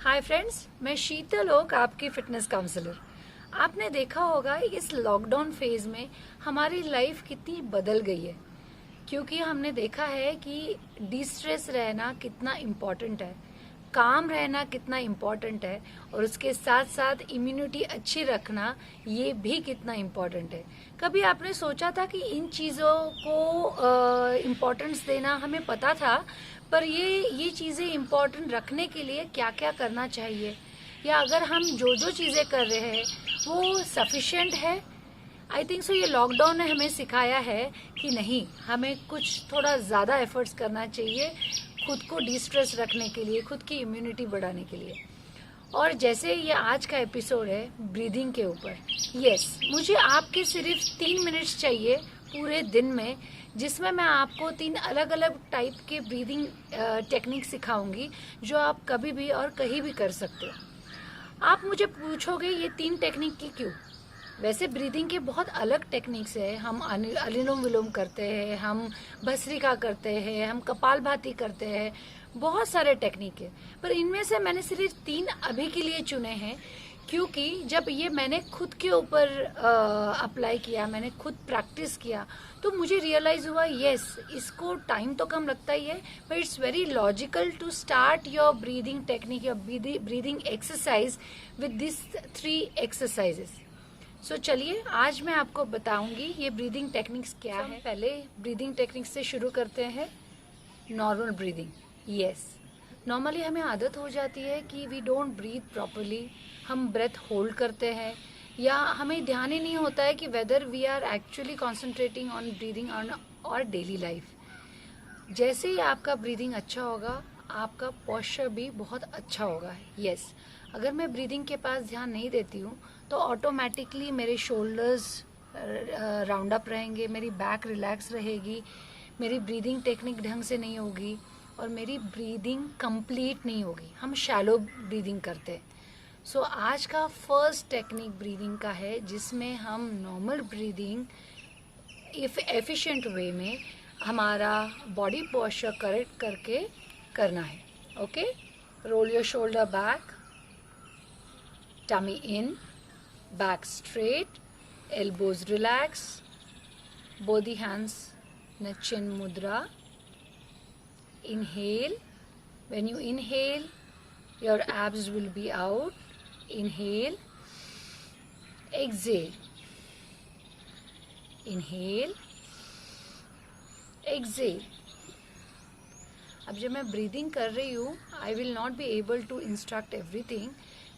Hi friends, मैं शीतल okay, आपकी fitness counsellor. आपने देखा होगा इस लॉकडाउन फेज में हमारी लाइफ कितनी बदल गई है, क्योंकि हमने देखा है कि डिस्ट्रेस रहना कितना इम्पोर्टेंट है, काम रहना कितना इम्पोर्टेंट है, और उसके साथ साथ इम्यूनिटी अच्छी रखना ये भी कितना इम्पोर्टेंट है। कभी आपने सोचा था कि इन चीज़ों को इम्पोर्टेंस देना हमें पता था, पर ये चीज़ें इम्पोर्टेंट रखने के लिए क्या क्या करना चाहिए, या अगर हम जो जो चीज़ें कर रहे हैं वो सफिशिएंट है? आई थिंक सो ये लॉकडाउन ने हमें सिखाया है कि नहीं, हमें कुछ थोड़ा ज़्यादा एफर्ट्स करना चाहिए खुद को डिस्ट्रेस रखने के लिए, खुद की इम्यूनिटी बढ़ाने के लिए। और जैसे ये आज का एपिसोड है ब्रीदिंग के ऊपर, यस, मुझे आपके सिर्फ 3 मिनट्स चाहिए पूरे दिन में, जिसमें मैं आपको 3 अलग अलग टाइप के ब्रीदिंग टेक्निक सिखाऊंगी जो आप कभी भी और कहीं भी कर सकते हो। आप मुझे पूछोगे ये 3 टेक्निक की क्यों? वैसे ब्रीदिंग के बहुत अलग टेक्निक्स है। हम अनुलोम विलोम करते हैं, हम भस्त्रिका करते हैं, हम कपालभाति करते हैं, बहुत सारे टेक्निक है। पर इनमें से मैंने सिर्फ 3 अभी के लिए चुने हैं, क्योंकि जब ये मैंने खुद के ऊपर अप्लाई किया, मैंने खुद प्रैक्टिस किया, तो मुझे रियलाइज हुआ यस, इसको टाइम तो कम लगता ही है, but it's very logical to start your breathing technique, your breathing exercise with this 3 exercises. So चलिए, आज मैं आपको बताऊंगी ये ब्रीदिंग टेक्निक्स क्या है। पहले ब्रीदिंग टेक्निक्स से शुरू करते हैं। Normal breathing, yes. नॉर्मली हमें आदत हो जाती है कि वी डोंट ब्रीथ प्रॉपरली, हम ब्रेथ होल्ड करते हैं, या हमें ध्यान ही नहीं होता है कि whether we are actually concentrating on breathing on और डेली लाइफ। जैसे ही आपका ब्रीदिंग अच्छा होगा, आपका पोस्चर भी बहुत अच्छा होगा। यस, अगर मैं ब्रीदिंग के पास ध्यान नहीं देती हूँ तो ऑटोमेटिकली मेरे शोल्डर्स राउंड अप रहेंगे, मेरी बैक रिलैक्स रहेगी, मेरी ब्रीदिंग टेक्निक ढंग से नहीं होगी, और मेरी ब्रीदिंग कंप्लीट नहीं होगी। हम शैलो ब्रीदिंग करते हैं। सो आज का फर्स्ट टेक्निक ब्रीदिंग का है, जिसमें हम नॉर्मल ब्रीदिंग एफिशिएंट वे में हमारा बॉडी पोस्चर करेक्ट करके करना है। Okay, roll your shoulder back, tummy in, back straight, elbows relax, both the hands in a chin mudra. Inhale. When you inhale, your abs will be out. Inhale. Exhale. Inhale. Exhale. अब जब मैं breathing कर रही हूँ, I will not be able to instruct everything,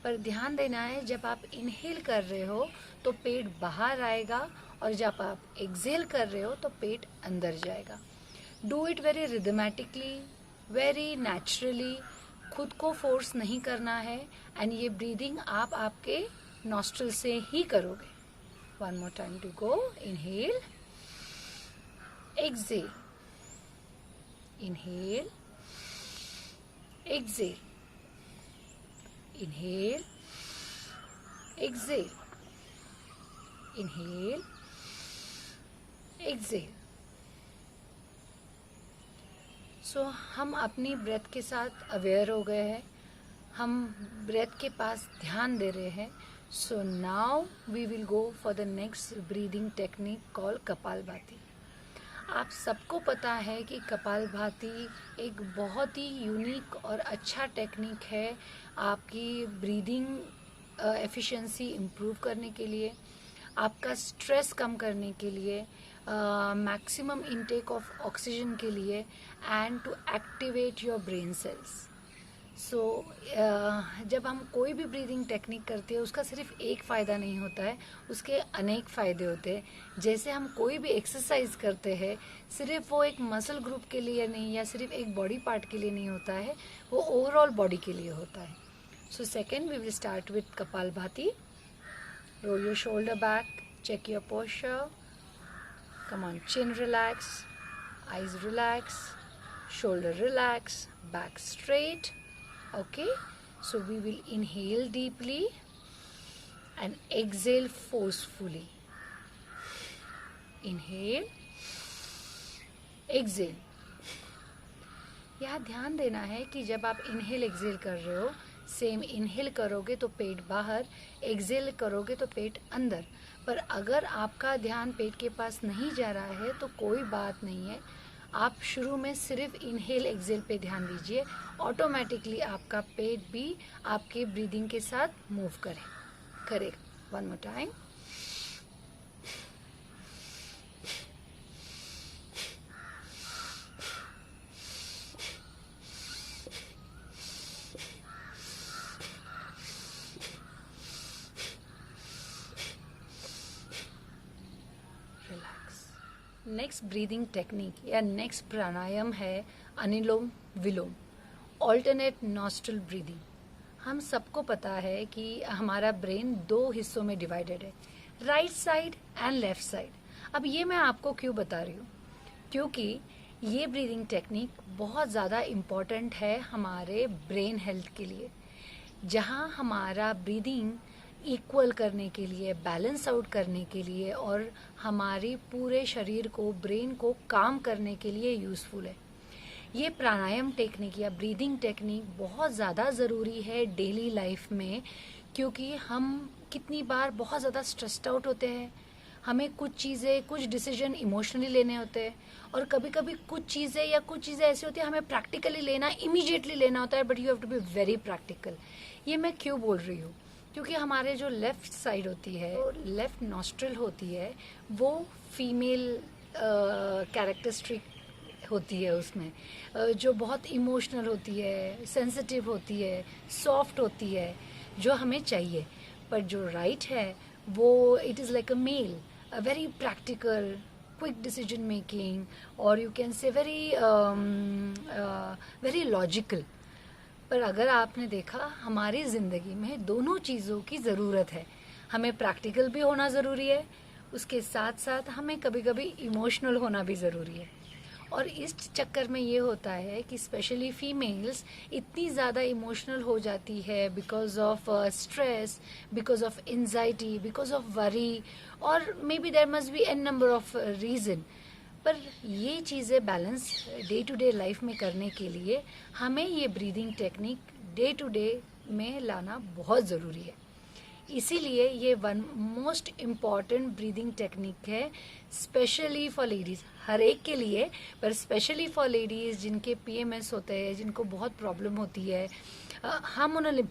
पर ध्यान देना है जब आप इनहेल कर रहे हो तो पेट बाहर आएगा, और जब आप एक्सहेल कर रहे हो तो पेट अंदर जाएगा। Do it very rhythmically, very naturally, खुद को फोर्स नहीं करना है, एंड ये ब्रीदिंग आप आपके नॉस्ट्रल से ही करोगे। 1 more time to go. Inhale, exhale, inhale, exhale, inhale, exhale, inhale, exhale. सो हम अपनी ब्रेथ के साथ अवेयर हो गए हैं, हम ब्रेथ के पास ध्यान दे रहे हैं। So now we will go for the next breathing technique call Kapalbhati. आप सबको पता है कि कपालभाति एक बहुत ही यूनिक और अच्छा टेक्निक है आपकी ब्रीदिंग एफिशिएंसी इम्प्रूव करने के लिए, आपका स्ट्रेस कम करने के लिए, मैक्सिमम इनटेक ऑफ ऑक्सीजन के लिए, and to activate your brain cells. So जब हम कोई भी ब्रीदिंग टेक्निक करते हैं, उसका सिर्फ एक फ़ायदा नहीं होता है, उसके अनेक फ़ायदे होते हैं। जैसे हम कोई भी एक्सरसाइज करते हैं, सिर्फ वो एक मसल ग्रुप के लिए नहीं, या सिर्फ एक बॉडी पार्ट के लिए नहीं होता है, वो ओवरऑल बॉडी के लिए होता है। So second, we will start with Kapalbhati. Roll your shoulder back, check your posture, come on, chin relax, eyes relax, shoulder relax, back straight. Okay, so we will inhale deeply and exhale forcefully. Inhale, exhale. यहाँ ध्यान देना है कि जब आप inhale exhale कर रहे हो, सेम इनहेल करोगे तो पेट बाहर, एक्सेल करोगे तो पेट अंदर। पर अगर आपका ध्यान पेट के पास नहीं जा रहा है तो कोई बात नहीं है, आप शुरू में सिर्फ इनहेल एक्सेल पे ध्यान दीजिए, ऑटोमेटिकली आपका पेट भी आपके ब्रीदिंग के साथ मूव करेगा। One more time. Next breathing technique या नेक्स्ट प्राणायाम है अनुलोम विलोम, ऑल्टरनेट नॉस्ट्रल ब्रीदिंग। हम सबको पता है कि हमारा ब्रेन दो हिस्सों में डिवाइडेड है, right side and left side. अब ये मैं आपको क्यों बता रही हूँ, क्योंकि ये ब्रीदिंग टेक्निक बहुत ज़्यादा इम्पॉर्टेंट है हमारे ब्रेन हेल्थ के लिए, जहाँ हमारा ब्रीदिंग इक्वल करने के लिए, बैलेंस आउट करने के लिए और हमारी पूरे शरीर को, ब्रेन को काम करने के लिए यूज़फुल है। ये प्राणायाम टेक्निक या ब्रीदिंग टेक्निक बहुत ज़्यादा ज़रूरी है डेली लाइफ में, क्योंकि हम कितनी बार बहुत ज़्यादा स्ट्रेस्ड आउट होते हैं, हमें कुछ डिसीजन इमोशनली लेने होते हैं, और कभी कभी कुछ चीज़ें ऐसी होती है हमें प्रैक्टिकली लेना, इमीडिएटली लेना होता है, but you have to be very practical. ये मैं क्यों बोल रही हूँ, क्योंकि हमारे जो लेफ्ट साइड होती है, लेफ्ट नॉस्ट्रल होती है, वो फीमेल कैरेक्टरिस्टिक होती है, उसमें जो बहुत इमोशनल होती है, सेंसिटिव होती है, सॉफ्ट होती है, जो हमें चाहिए। पर जो राइट है वो it is like a male, a very practical, quick decision making, और you can say very logical. पर अगर आपने देखा, हमारी ज़िंदगी में दोनों चीज़ों की ज़रूरत है। हमें प्रैक्टिकल भी होना ज़रूरी है, उसके साथ साथ हमें कभी कभी इमोशनल होना भी ज़रूरी है। और इस चक्कर में ये होता है कि स्पेशली फीमेल्स इतनी ज़्यादा इमोशनल हो जाती है because of stress, because of anxiety, because of worry, और may be there must be an number of reason. पर ये चीज़ें balance day to day life में करने के लिए हमें ये breathing technique day to day में लाना बहुत ज़रूरी है। इसीलिए ये one most important breathing technique है, स्पेशली फॉर लेडीज़, हर एक के लिए, पर स्पेशली फॉर लेडीज़ जिनके पीएमएस होते हैं, जिनको बहुत प्रॉब्लम होती है, हार्मोनल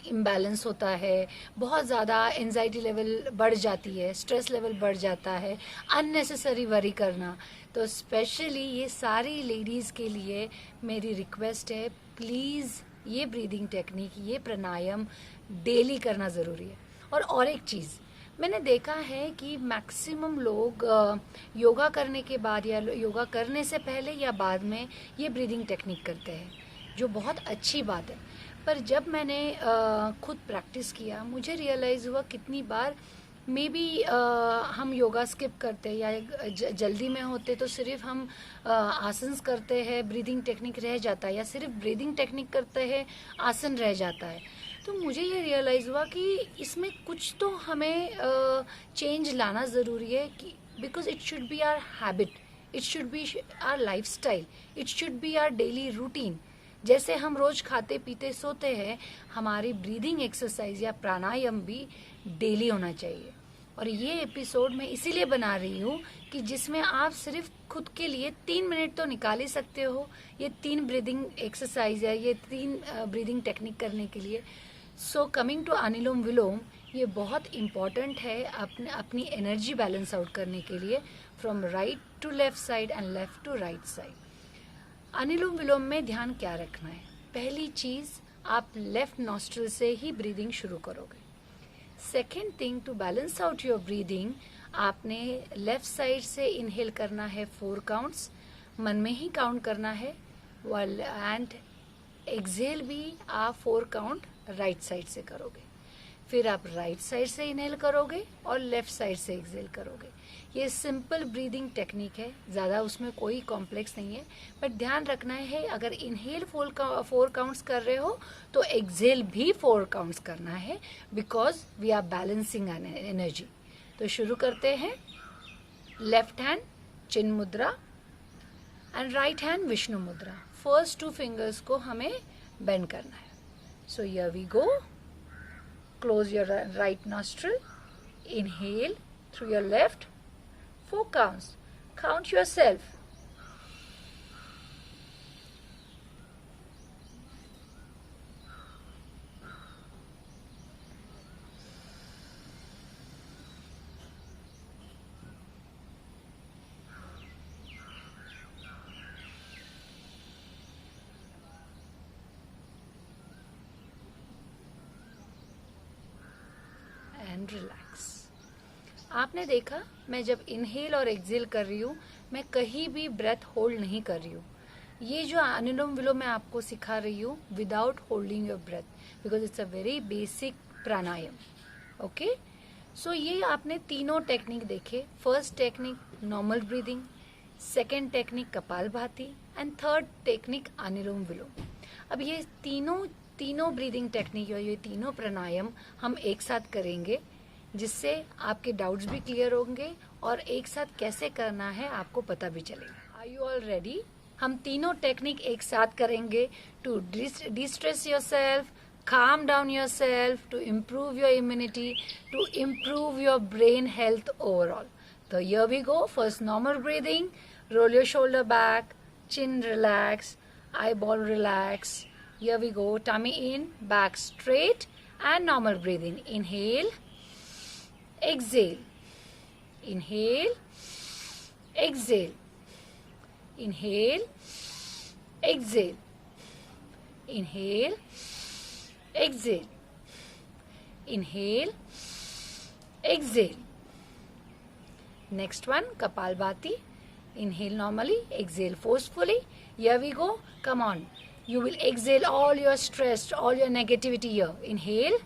इम्बैलेंस होता है, बहुत ज़्यादा एंजाइटी लेवल बढ़ जाती है, स्ट्रेस लेवल बढ़ जाता है, अननेसेसरी वरी करना। तो स्पेशली ये सारी लेडीज़ के लिए मेरी रिक्वेस्ट है, प्लीज़ ये ब्रीदिंग टेक्निक, ये प्राणायाम डेली करना ज़रूरी है। और एक चीज़ मैंने देखा है कि मैक्सिमम लोग योगा करने के बाद या योगा करने से पहले या बाद में ये ब्रीदिंग टेक्निक करते हैं, जो बहुत अच्छी बात है। पर जब मैंने खुद प्रैक्टिस किया, मुझे रियलाइज़ हुआ कितनी बार मे बी हम योगा स्किप करते हैं, या जल्दी में होते तो सिर्फ हम आसन करते हैं, ब्रीदिंग टेक्निक रह जाता है, या सिर्फ ब्रीदिंग टेक्निक करते हैं, आसन रह जाता है। तो मुझे ये रियलाइज़ हुआ कि इसमें कुछ तो हमें चेंज लाना ज़रूरी है, कि because it should be our habit, it should be our lifestyle, it should be our daily routine. जैसे हम रोज खाते पीते सोते हैं, हमारी ब्रीदिंग एक्सरसाइज या प्राणायाम भी डेली होना चाहिए। और ये एपिसोड मैं इसीलिए बना रही हूँ कि जिसमें आप सिर्फ खुद के लिए 3 मिनट तो निकाल ही सकते हो, ये 3 ब्रीदिंग एक्सरसाइज है, ये 3 ब्रीदिंग टेक्निक करने के लिए। सो कमिंग टू अनुलोम विलोम, ये बहुत इम्पॉर्टेंट है अपनी एनर्जी बैलेंस आउट करने के लिए, from right to left side and left to right side. Anulom vilom में ध्यान क्या रखना है? पहली चीज, आप लेफ्ट नॉस्ट्रल से ही ब्रीदिंग शुरू करोगे। Second thing, to balance out your breathing, आपने लेफ्ट साइड से इनहेल करना है 4 काउंट्स, मन में ही काउंट करना है, एंड एक्सहेल भी आप 4 काउंट राइट साइड से करोगे। फिर आप राइट साइड से इनहेल करोगे और लेफ्ट साइड से एक्सहेल करोगे। ये सिंपल ब्रीदिंग टेक्निक है, ज़्यादा उसमें कोई कॉम्प्लेक्स नहीं है। बट ध्यान रखना है, अगर इनहेल 4 काउंट्स कर रहे हो तो एक्सहेल भी 4 काउंट्स करना है, because we are balancing energy. तो शुरू करते हैं। लेफ्ट हैंड चिन मुद्रा एंड राइट हैंड विष्णु मुद्रा। फर्स्ट 2 फिंगर्स को हमें बेंड करना है। So here we go. Close your right nostril. Inhale through your left. 4 counts. Count yourself. And relax. आपने देखा मैं जब इनहेल और एक्सेल कर रही हूँ मैं कहीं भी ब्रेथ होल्ड नहीं कर रही हूँ. ये जो अनुलोम विलोम मैं आपको सिखा रही हूँ without holding your breath, because it's a very basic pranayama. Okay, so ये आपने तीनों टेक्निक देखे. First technique normal breathing, second technique kapalbhati and third technique anulom vilom. अब ये तीनों ब्रीदिंग टेक्निक और ये तीनों प्राणायाम हम एक साथ करेंगे, जिससे आपके डाउट्स भी क्लियर होंगे और एक साथ कैसे करना है आपको पता भी चलेगा. Are you all ready? हम तीनों टेक्निक एक साथ करेंगे to distress yourself, calm down yourself, to improve your immunity, to improve your brain health overall. So here we go. First normal breathing. Roll your shoulder back, chin relax, eyeball relax. Here we go. Tummy in, back straight, and normal breathing. Inhale, exhale. Inhale, exhale. Inhale, exhale. Inhale, exhale. Inhale, exhale. Next one, Kapalbhati. Inhale normally, exhale forcefully. Here we go. Come on. You will exhale all your stress, all your negativity here. Inhale.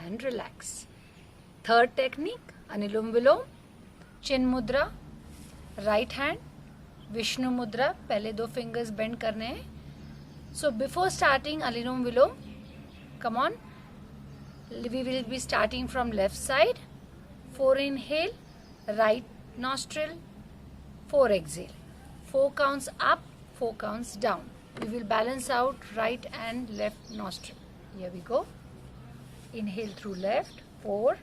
And relax. Third technique, Anulom Vilom. Chin mudra, right hand, Vishnu mudra. पहले 2 fingers bend करने हैं. So before starting Anulom Vilom, come on. We will be starting from left side. 4 inhale, right nostril, 4 exhale. 4 counts up, 4 counts down. We will balance out right and left nostril. Here we go. Inhale through left, 4.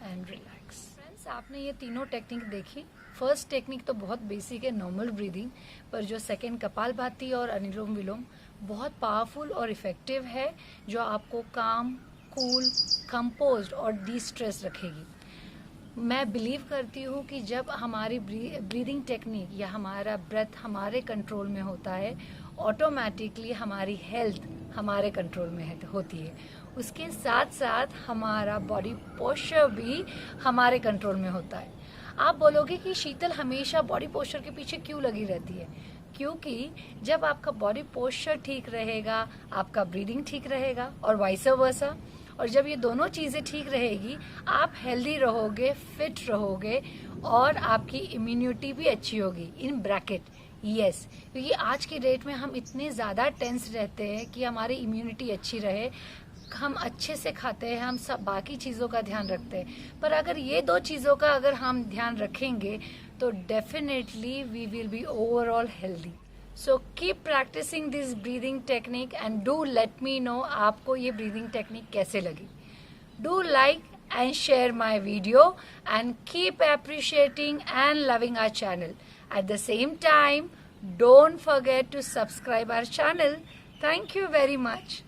And relax. Friends, आपने ये तीनों technique देखी. First technique तो बहुत basic है, normal breathing, पर जो second kapalbhati और अनुलोम विलोम बहुत पावरफुल और इफेक्टिव है, जो आपको काम, कूल, कंपोज्ड और डी स्ट्रेस रखेगी. मैं बिलीव करती हूँ कि जब हमारी ब्रीदिंग टेक्निक या हमारा ब्रेथ हमारे कंट्रोल में होता है, ऑटोमेटिकली हमारी हेल्थ हमारे कंट्रोल में होती है. उसके साथ साथ हमारा बॉडी पोस्चर भी हमारे कंट्रोल में होता है. आप बोलोगे कि शीतल हमेशा बॉडी पोस्चर के पीछे क्यों लगी रहती है? क्योंकि जब आपका बॉडी पोस्चर ठीक रहेगा, आपका ब्रीदिंग ठीक रहेगा और वाइस वर्सा. और जब ये दोनों चीज़ें ठीक रहेगी, आप हेल्दी रहोगे, फिट रहोगे और आपकी इम्यूनिटी भी अच्छी होगी. इन ब्रैकेट यस, क्योंकि आज की डेट में हम इतने ज़्यादा टेंस रहते हैं कि हमारी इम्यूनिटी अच्छी रहे, हम अच्छे से खाते हैं, हम सब बाकी चीज़ों का ध्यान रखते हैं. पर अगर ये 2 चीज़ों का अगर हम ध्यान रखेंगे तो definitely we will be overall healthy. So keep practising this breathing technique and do let me know आपको ये ब्रीदिंग टेक्निक कैसे लगी. Do like and share my video and keep appreciating and loving our channel. At the same time, don't forget to subscribe our channel. Thank you very much.